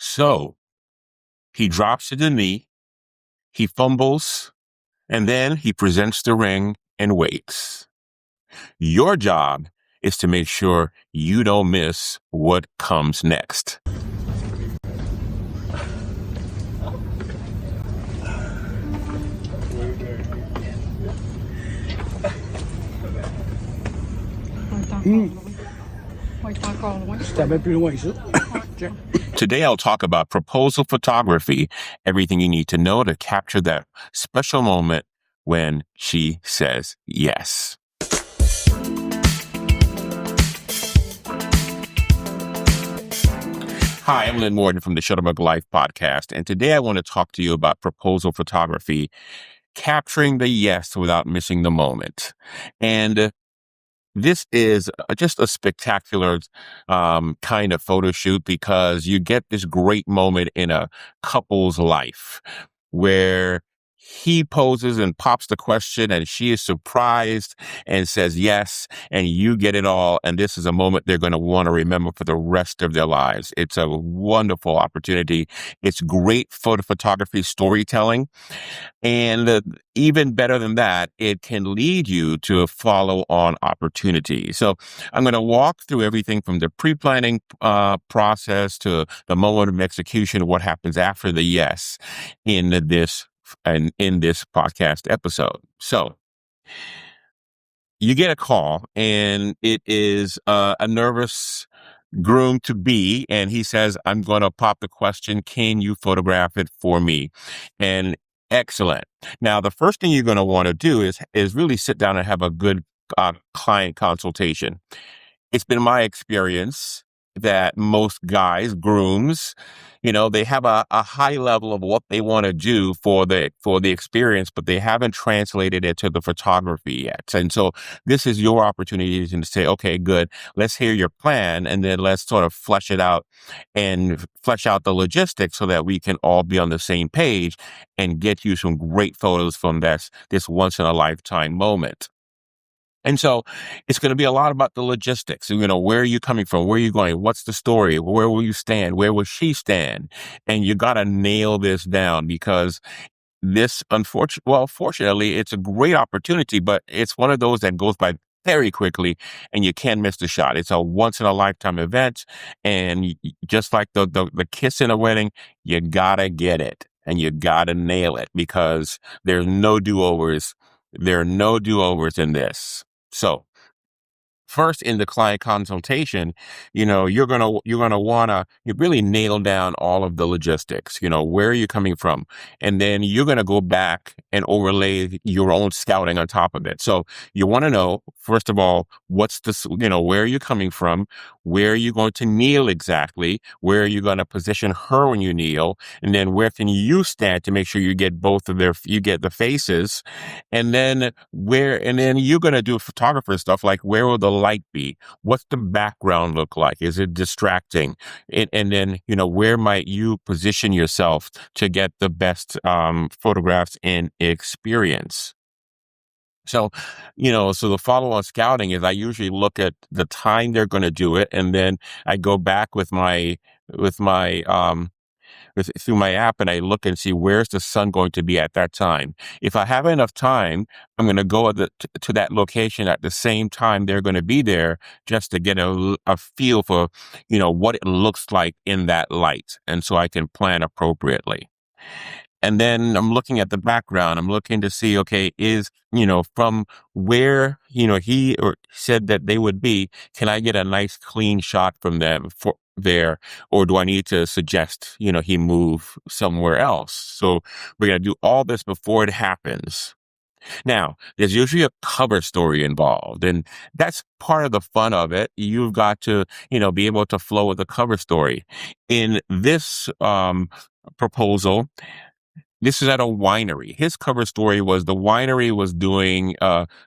So he drops to the knee, he fumbles, and then he presents the ring and waits. Your job is to make sure you don't miss what comes next. Today, I'll talk about proposal photography, everything you need to know to capture that special moment when she says yes. Hi, I'm Lynn Morton from the Shutterbug Life Podcast, and today I want to talk to you about proposal photography, capturing the yes without missing the moment. And this is just a spectacular kind of photo shoot because you get this great moment in a couple's life where he poses and pops the question and she is surprised and says yes, and you get it all. And this is a moment they're going to want to remember for the rest of their lives. It's a wonderful opportunity. It's great photography storytelling. And even better than that, it can lead you to a follow-on opportunity. So I'm going to walk through everything from the pre-planning process to the moment of execution, what happens after the yes in this podcast episode. So you get a call, and it is a nervous groom to be, and he says, I'm going to pop the question, can you photograph it for me? And excellent. Now, the first thing you're going to want to do is really sit down and have a good client consultation. It's been my experience that most guys, grooms, they have a high level of what they want to do for the experience, but they haven't translated it to the photography yet. And so this is your opportunity to say, okay, good, let's hear your plan, and then let's sort of flesh it out and flesh out the logistics so that we can all be on the same page and get you some great photos from this once in a lifetime moment. And so it's going to be a lot about the logistics. Where are you coming from? Where are you going? What's the story? Where will you stand? Where will she stand? And you got to nail this down because fortunately, it's a great opportunity, but it's one of those that goes by very quickly and you can't miss the shot. It's a once in a lifetime event. And just like the kiss in a wedding, you got to get it and you got to nail it because there's no do-overs. There are no do-overs in this. So first in the client consultation, you're going to want to really nail down all of the logistics. Where are you coming from? And then you're going to go back and overlay your own scouting on top of it. So you want to know, first of all, what's this, where are you coming from? Where are you going to kneel exactly? Where are you going to position her when you kneel? And then where can you stand to make sure you get you get the faces? And then you're going to do photographer stuff like where will the light be? What's the background look like? Is it distracting? And then, where might you position yourself to get the best photographs and experience? So, so the follow-on scouting is I usually look at the time they're going to do it. And then I go back with my through my app and I look and see where's the sun going to be at that time. If I have enough time, I'm going to go to that location at the same time they're going to be there just to get a feel for, what it looks like in that light. And so I can plan appropriately. And then I'm looking at the background. I'm looking to see, okay, from where, he or said that they would be, can I get a nice clean shot from them there? Or do I need to suggest, he move somewhere else? So we're going to do all this before it happens. Now, there's usually a cover story involved, and that's part of the fun of it. You've got to, be able to flow with the cover story. In this proposal, this is at a winery. His cover story was the winery was doing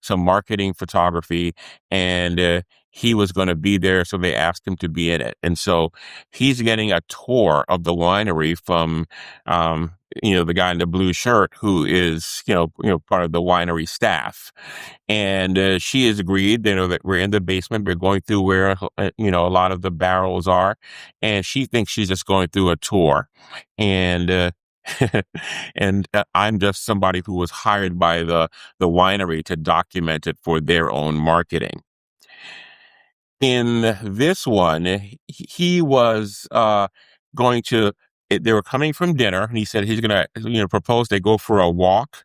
some marketing photography, and he was going to be there, so they asked him to be in it. And so he's getting a tour of the winery from the guy in the blue shirt who is, part of the winery staff. And she has agreed, that we're in the basement. We're going through where, a lot of the barrels are. And she thinks she's just going through a tour. And, I'm just somebody who was hired by the winery to document it for their own marketing. In this one, he was going to. They were coming from dinner, and he said he's gonna, propose they go for a walk,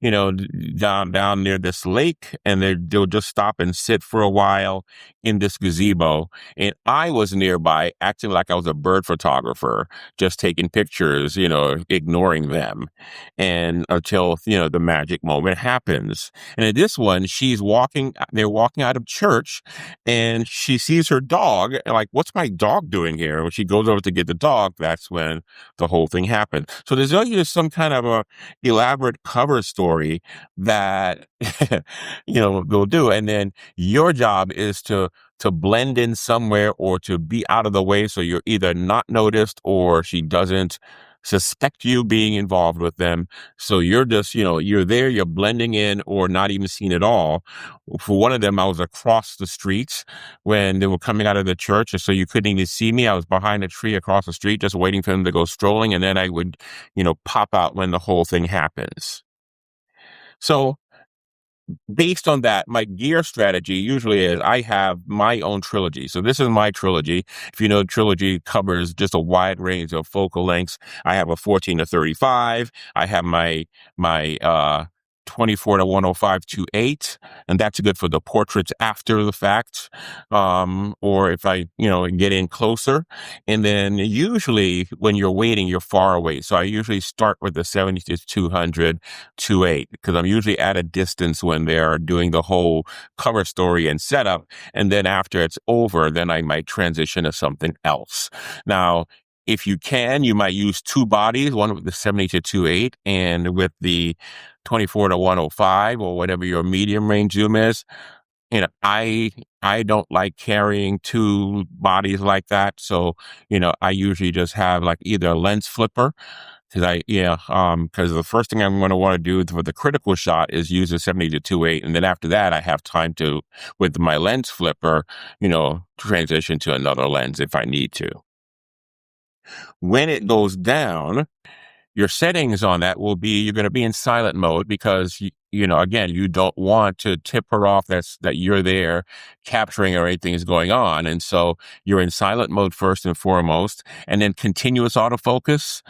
down near this lake, and they'll just stop and sit for a while in this gazebo. And I was nearby, acting like I was a bird photographer, just taking pictures, ignoring them, and until the magic moment happens. And in this one, they're walking out of church, and she sees her dog, and like, what's my dog doing here? When she goes over to get the dog, that's when the whole thing happened. So there's always some kind of a elaborate cover story that, they'll do. And then your job is to blend in somewhere or to be out of the way. So you're either not noticed or she doesn't suspect you being involved with them. So you're just, you're there, you're blending in or not even seen at all. For one of them, I was across the street when they were coming out of the church. And so you couldn't even see me. I was behind a tree across the street, just waiting for them to go strolling. And then I would, pop out when the whole thing happens. So based on that, my gear strategy usually is I have my own trilogy. So this is my trilogy. If you know, trilogy covers just a wide range of focal lengths. I have a 14 to 35. I have my 24 to 105 to 8, and that's good for the portraits after the fact, or if I, get in closer. And then usually when you're waiting, you're far away. So I usually start with the 70 to 200 to 8 because I'm usually at a distance when they're doing the whole cover story and setup. And then after it's over, then I might transition to something else. Now, if you can, you might use two bodies, one with the 70 to 28 and with the 24 to 105 or whatever your medium range zoom is. I don't like carrying two bodies like that. So, I usually just have like either a lens flipper because the first thing I'm going to want to do for the critical shot is use a 70 to 28. And then after that, I have time to, with my lens flipper, transition to another lens if I need to. When it goes down, your settings on that will be, you're going to be in silent mode because, again, you don't want to tip her off that you're there capturing or anything is going on. And so you're in silent mode first and foremost, and then continuous autofocus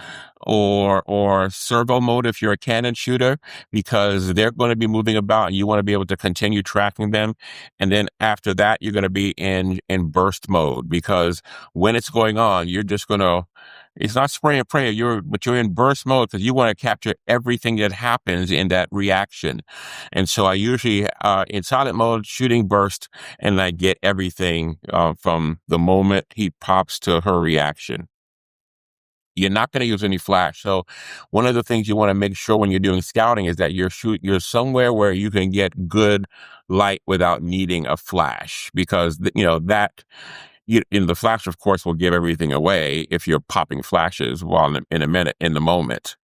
or servo mode if you're a Canon shooter, because they're going to be moving about and you want to be able to continue tracking them. And then after that, you're going to be in burst mode because when it's going on, you're just going to, it's not spray and pray, but you're in burst mode because you want to capture everything that happens in that reaction. And so I usually, in silent mode, shooting burst, and I get everything from the moment he pops to her reaction. You're not going to use any flash. So one of the things you want to make sure when you're doing scouting is that you're somewhere where you can get good light without needing a flash, because that the flash, of course, will give everything away if you're popping flashes while in the moment.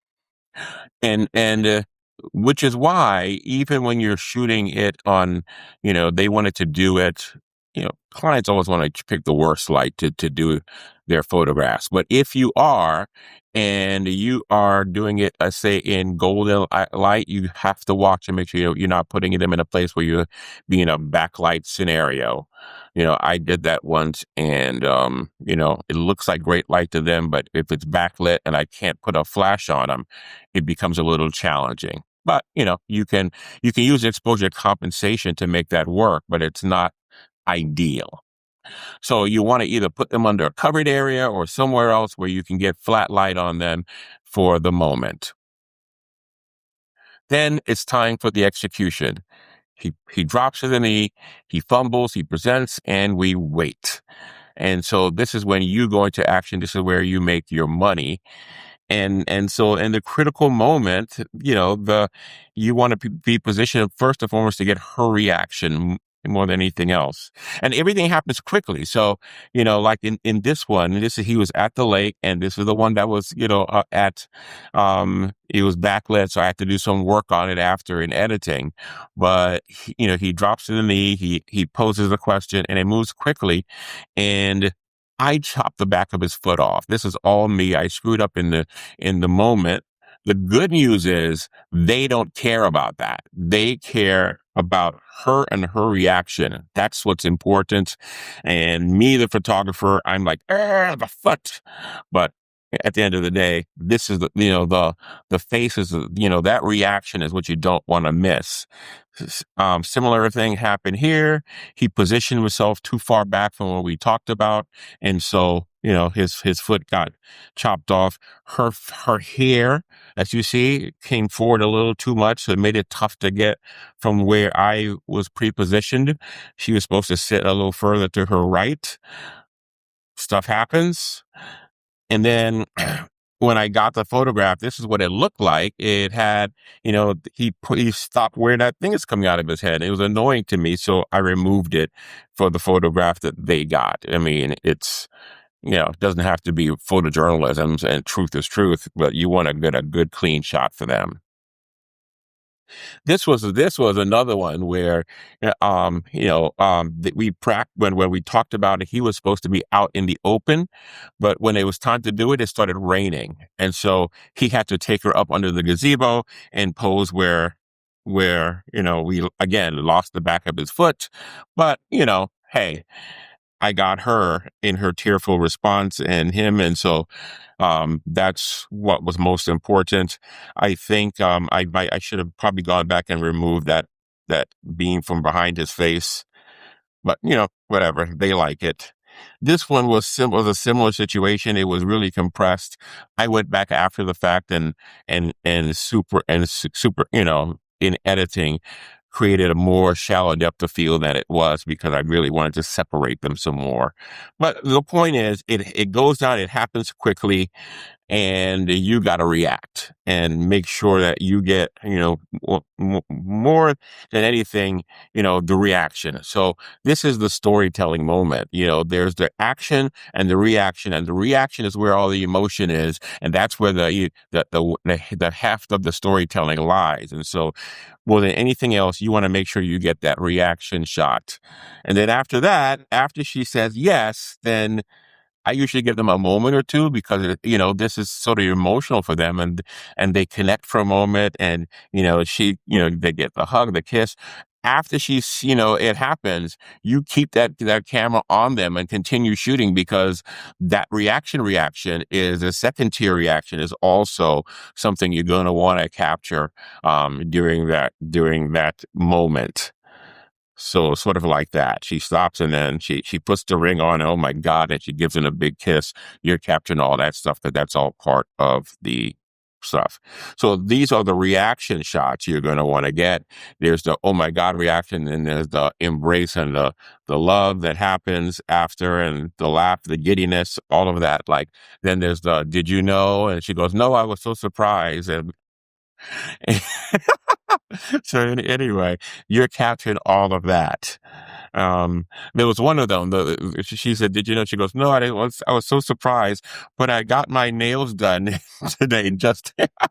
And which is why even when you're shooting it on, they wanted to do it, clients always want to pick the worst light to do their photographs. But if you are, and you are doing it, let's say in golden light, you have to watch and make sure you're not putting them in a place where you be in a backlight scenario. I did that once, and it looks like great light to them, but if it's backlit and I can't put a flash on them, it becomes a little challenging. But you can use exposure compensation to make that work, but it's not ideal. So you want to either put them under a covered area or somewhere else where you can get flat light on them for the moment. Then it's time for the execution. He drops to the knee, he fumbles, he presents, and we wait. And so this is when you go into action. This is where you make your money. And so in the critical moment, you want to be positioned first and foremost to get her reaction. more than anything else. And everything happens quickly. So, like in this one, he was at the lake, and this is the one that was, it was backlit. So I had to do some work on it after in editing, but he drops to the knee, he poses a question, and it moves quickly. And I chopped the back of his foot off. This is all me. I screwed up in the moment. The good news is they don't care about that. They care about her and her reaction. That's what's important. And me, the photographer, I'm like, the foot. But at the end of the day, this is the faces, that reaction is what you don't want to miss. Similar thing happened here. He positioned himself too far back from what we talked about. And so, his foot got chopped off. Her hair, as you see, came forward a little too much. So it made it tough to get from where I was pre-positioned. She was supposed to sit a little further to her right. Stuff happens. And then when I got the photograph, this is what it looked like. It had, he stopped where that thing is coming out of his head. It was annoying to me. So I removed it for the photograph that they got. I mean, it doesn't have to be photojournalism, and truth is truth, but you want to get a good, clean shot for them. This was another one where, when we talked about it, he was supposed to be out in the open, but when it was time to do it, it started raining, and so he had to take her up under the gazebo and pose where we again lost the back of his foot, but hey. I got her in her tearful response and him. And so, that's what was most important. I think, I should have probably gone back and removed that beam from behind his face, but whatever, they like it. This one was a similar situation. It was really compressed. I went back after the fact and super, in editing, created a more shallow depth of field than it was because I really wanted to separate them some more. But the point is, it goes down, it happens quickly, and you got to react and make sure that you get, more than anything, the reaction. So this is the storytelling moment. There's the action and the reaction is where all the emotion is. And that's where the heft of the storytelling lies. And so more than anything else, you want to make sure you get that reaction shot. And then after that, after she says yes, then I usually give them a moment or two because, this is sort of emotional for them and they connect for a moment and, they get the hug, the kiss. After it happens, you keep that camera on them and continue shooting because that reaction is a second tier reaction is also something you're going to want to capture, during that moment. So sort of like that. She stops and then she puts the ring on. Oh my God. And she gives him a big kiss. You're capturing all that stuff, that's all part of the stuff. So these are the reaction shots you're going to want to get. There's the, oh my God reaction. And there's the embrace and the love that happens after and the laugh, the giddiness, all of that. Like, then there's the, did you know? And she goes, no, I was so surprised. And so anyway, you're capturing all of that. There was one of them. She said, "Did you know?" She goes, "No, I was so surprised, but I got my nails done today."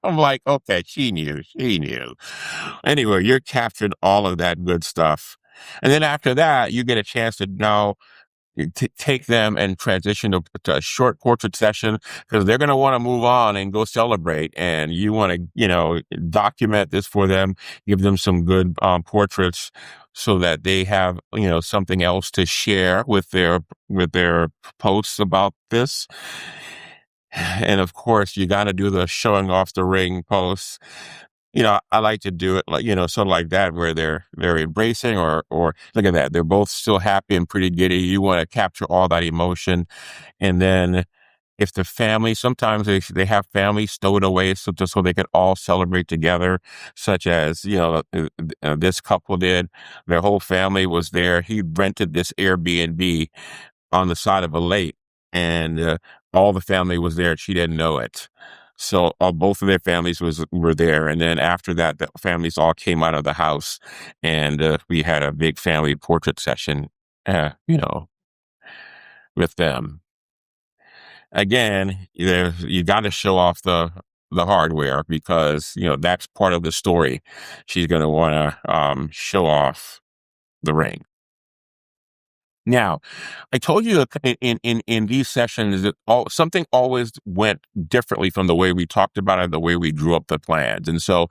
I'm like, okay, she knew. Anyway, you're capturing all of that good stuff, and then after that, you get a chance to now take them and transition to a short portrait session because they're going to want to move on and go celebrate. And you want to, document this for them, give them some good portraits so that they have, something else to share with their posts about this. And of course, you got to do the showing off the ring posts. I like to do it like, sort of like that where they're embracing or look at that. They're both still happy and pretty giddy. You want to capture all that emotion. And then if the family, sometimes they have family stowed away so they can all celebrate together, such as, this couple did. Their whole family was there. He rented this Airbnb on the side of a lake and all the family was there. She didn't know it. So both of their families were there, and then after that, the families all came out of the house, and we had a big family portrait session. You know, with them. Again, you got to show off the hardware because that's part of the story. She's going to want to show off the ring. Now, I told you in these sessions that something always went differently from the way we talked about it, the way we drew up the plans. And so,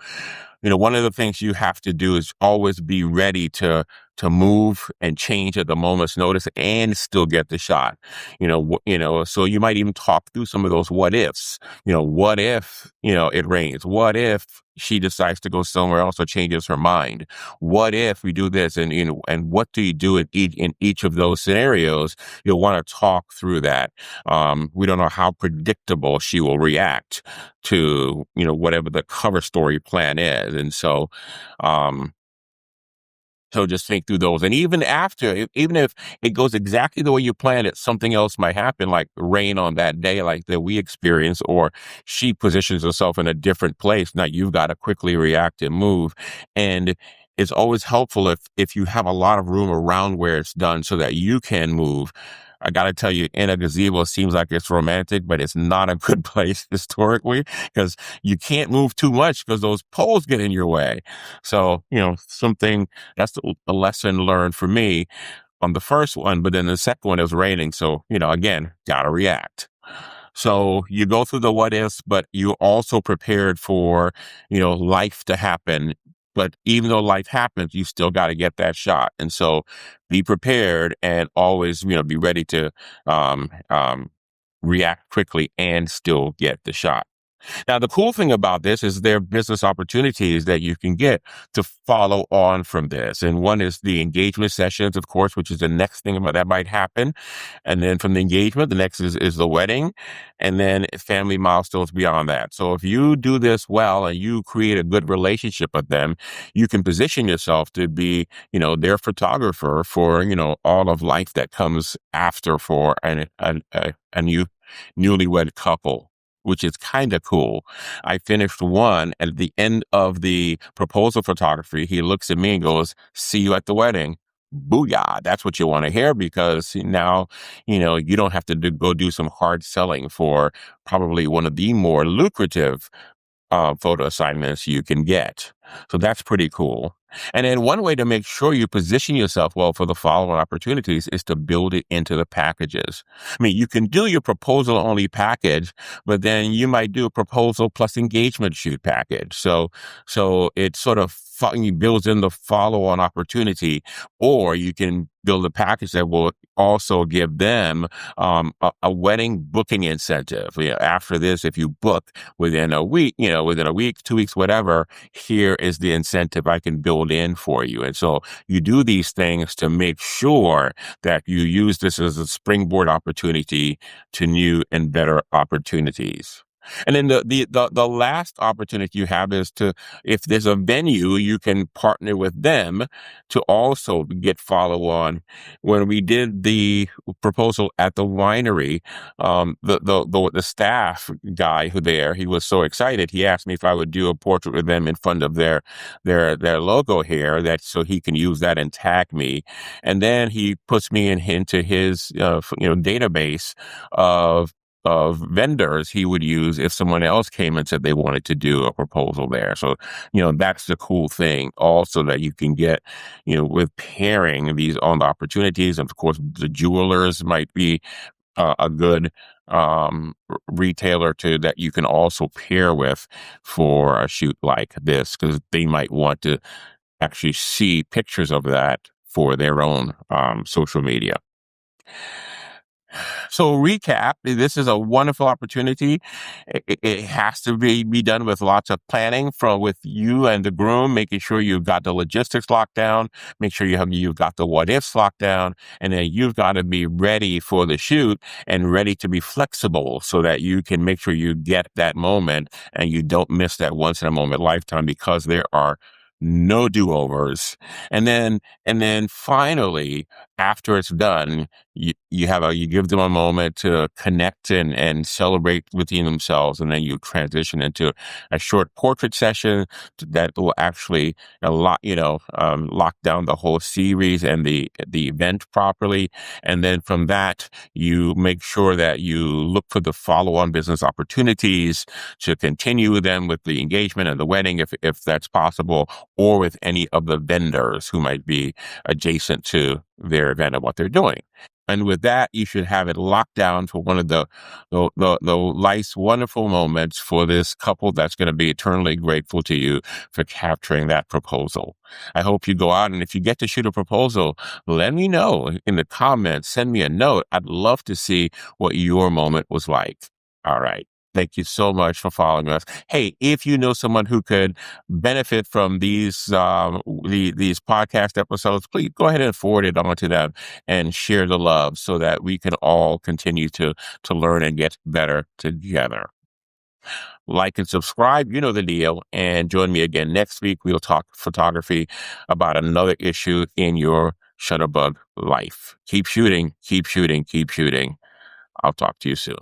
one of the things you have to do is always be ready to move and change at the moment's notice and still get the shot. So you might even talk through some of those what ifs. What if, it rains? What if she decides to go somewhere else or changes her mind? What if we do this? And what do you do in each of those scenarios? You'll want to talk through that. We don't know how predictable she will react to, whatever the cover story plan is. And um, so just think through those. And even even if it goes exactly the way you planned it, something else might happen, like rain on that day, like that we experienced, or she positions herself in a different place. Now you've got to quickly react and move. And it's always helpful if you have a lot of room around where it's done so that you can move. I got to tell you, in a gazebo seems like it's romantic, but it's not a good place historically because you can't move too much because those poles get in your way. So, something that's a lesson learned for me on the first one, but then the second one it was raining. So, again, got to react. So you go through the what ifs, but you also prepared for, life to happen. But even though life happens, you still got to get that shot. And so be prepared and always, be ready to react quickly and still get the shot. Now, the cool thing about this is there are business opportunities that you can get to follow on from this. And one is the engagement sessions, of course, which is the next thing that might happen. And then from the engagement, the next is the wedding, and then family milestones beyond that. So if you do this well and you create a good relationship with them, you can position yourself to be, their photographer for, all of life that comes after for a newlywed couple, which is kind of cool. I finished one at the end of the proposal photography. He looks at me and goes, "See you at the wedding." Booyah. That's what you want to hear because now, you don't have to go do some hard selling for probably one of the more lucrative photo assignments you can get. So that's pretty cool. And then one way to make sure you position yourself well for the following opportunities is to build it into the packages. I mean, you can do your proposal only package, but then you might do a proposal plus engagement shoot package. So it sort of builds in the follow-on opportunity, or you can build a package that will also give them a wedding booking incentive. After this, if you book within a week, 2 weeks, whatever, here is the incentive I can build in for you. And so you do these things to make sure that you use this as a springboard opportunity to new and better opportunities. And then the last opportunity you have is if there's a venue, you can partner with them to also get follow on. When we did the proposal at the winery, the staff guy he was so excited. He asked me if I would do a portrait with them in front of their logo here, so he can use that and tag me. And then he puts me into his database of vendors he would use if someone else came and said they wanted to do a proposal there. So, that's the cool thing also that you can get, with pairing these on the opportunities. And of course, the jewelers might be a good retailer that you can also pair with for a shoot like this, because they might want to actually see pictures of that for their own social media. So recap, this is a wonderful opportunity. It has to be done with lots of planning with you and the groom, making sure you've got the logistics locked down, make sure you've got the what ifs locked down, and then you've got to be ready for the shoot and ready to be flexible so that you can make sure you get that moment and you don't miss that once in a moment lifetime, because there are no do-overs. And then finally, after it's done, you give them a moment to connect and celebrate within themselves, and then you transition into a short portrait session that will actually lock down the whole series and the event properly. And then from that, you make sure that you look for the follow-on business opportunities to continue them with the engagement and the wedding, if that's possible, or with any of the vendors who might be adjacent to their event and what they're doing. And with that, you should have it locked down for one of the life's wonderful moments for this couple that's going to be eternally grateful to you for capturing that proposal. I hope you go out, and if you get to shoot a proposal, let me know in the comments. Send me a note. I'd love to see what your moment was like. All right. Thank you so much for following us. Hey, if you know someone who could benefit from these podcast episodes, please go ahead and forward it on to them and share the love so that we can all continue to learn and get better together. Like and subscribe, you know the deal, and join me again next week. We'll talk photography about another issue in your Shutterbug life. Keep shooting, keep shooting, keep shooting. I'll talk to you soon.